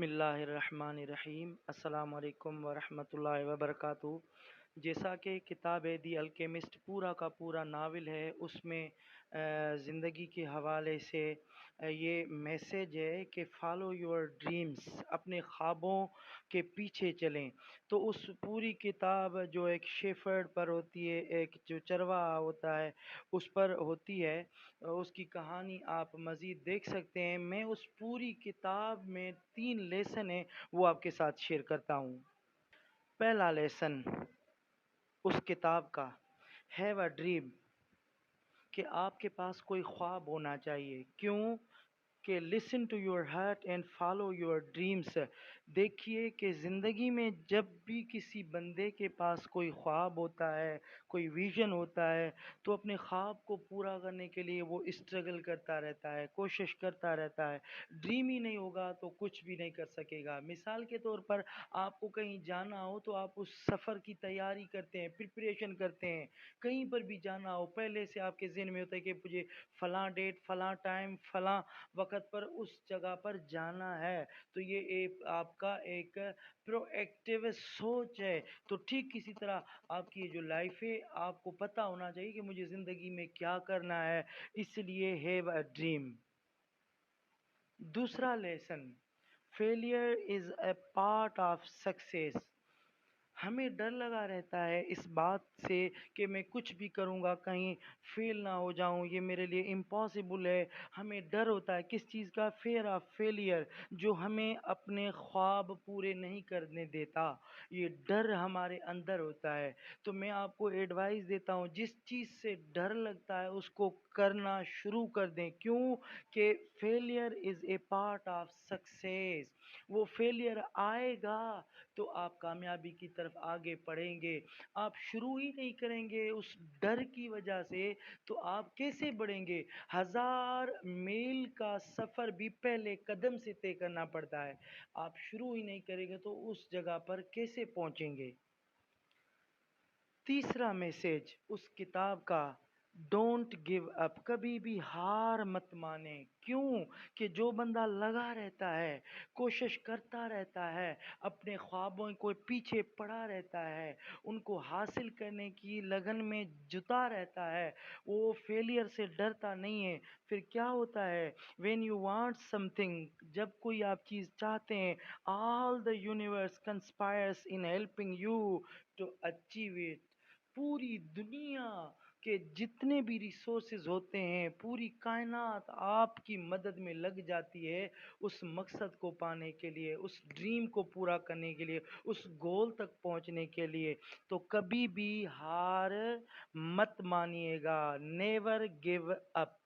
بسم اللہ الرحمن الرحیم۔ السلام علیکم ورحمۃ اللہ وبرکاتہ۔ جیسا کہ کتاب ہے دی الکیمسٹ پورا کا پورا ناول ہے، اس میں زندگی کے حوالے سے یہ میسیج ہے کہ فالو یور ڈریمز، اپنے خوابوں کے پیچھے چلیں۔ تو اس پوری کتاب جو ایک شیفرڈ پر ہوتی ہے، ایک جو چرواہا ہوتا ہے اس پر ہوتی ہے، اس کی کہانی آپ مزید دیکھ سکتے ہیں۔ میں اس پوری کتاب میں 3 لیسن ہیں وہ آپ کے ساتھ شیئر کرتا ہوں۔ پہلا لیسن اس کتاب کا، ہیو اے ڈریم، کہ آپ کے پاس کوئی خواب ہونا چاہیے۔ کیوں کہ listen to your heart and follow your dreams. دیکھیے کہ زندگی میں جب بھی کسی بندے کے پاس کوئی خواب ہوتا ہے، کوئی ویژن ہوتا ہے، تو اپنے خواب کو پورا کرنے کے لیے وہ اسٹرگل کرتا رہتا ہے، کوشش کرتا رہتا ہے۔ ڈریم ہی نہیں ہوگا تو کچھ بھی نہیں کر سکے گا۔ مثال کے طور پر آپ کو کہیں جانا ہو تو آپ اس سفر کی تیاری کرتے ہیں، پریپریشن کرتے ہیں۔ کہیں پر بھی جانا ہو، پہلے سے آپ کے ذہن میں ہوتا ہے کہ مجھے فلاں ڈیٹ، فلاں ٹائم، فلاں وقت پر اس جگہ پر جانا ہے۔ تو یہ آپ کا ایک پرو ایکٹیو سوچ ہے۔ تو ٹھیک کسی طرح آپ کی جو لائف ہے، آپ کو پتہ ہونا چاہیے کہ مجھے زندگی میں کیا کرنا ہے، اس لیے ہیو اے ڈریم۔ دوسرا lesson, failure is a part of success. ہمیں ڈر لگا رہتا ہے اس بات سے کہ میں کچھ بھی کروں گا کہیں فیل نہ ہو جاؤں، یہ میرے لیے امپاسبل ہے۔ ہمیں ڈر ہوتا ہے کس چیز کا؟ فیئر آف فیلئر، جو ہمیں اپنے خواب پورے نہیں کرنے دیتا۔ یہ ڈر ہمارے اندر ہوتا ہے۔ تو میں آپ کو ایڈوائز دیتا ہوں، جس چیز سے ڈر لگتا ہے اس کو کرنا شروع کر دیں۔ کیوں کہ failure is a part of success. وہ فیلئر آئے گا تو آپ کامیابی کی طرف آگے بڑھیں گے۔ آپ شروع ہی نہیں کریں گے اس ڈر کی وجہ سے تو آپ کیسے بڑھیں گے؟ 1000 میل کا سفر بھی پہلے قدم سے طے کرنا پڑتا ہے۔ آپ شروع ہی نہیں کریں گے تو اس جگہ پر کیسے پہنچیں گے؟ تیسرا میسیج اس کتاب کا، ڈونٹ گیو اپ، کبھی بھی ہار مت مانیں۔ کیوں کہ جو بندہ لگا رہتا ہے، کوشش کرتا رہتا ہے، اپنے خوابوں کو پیچھے پڑا رہتا ہے، ان کو حاصل کرنے کی لگن میں جتا رہتا ہے، وہ فیلئر سے ڈرتا نہیں ہے۔ پھر کیا ہوتا ہے؟ When you want something, جب کوئی آپ چیز چاہتے ہیں، all the universe conspires in helping you to achieve it. پوری دنیا کے جتنے بھی ریسورسز ہوتے ہیں، پوری کائنات آپ کی مدد میں لگ جاتی ہے اس مقصد کو پانے کے لیے، اس ڈریم کو پورا کرنے کے لیے، اس گول تک پہنچنے کے لیے۔ تو کبھی بھی ہار مت مانیے گا، نیور گیو اپ۔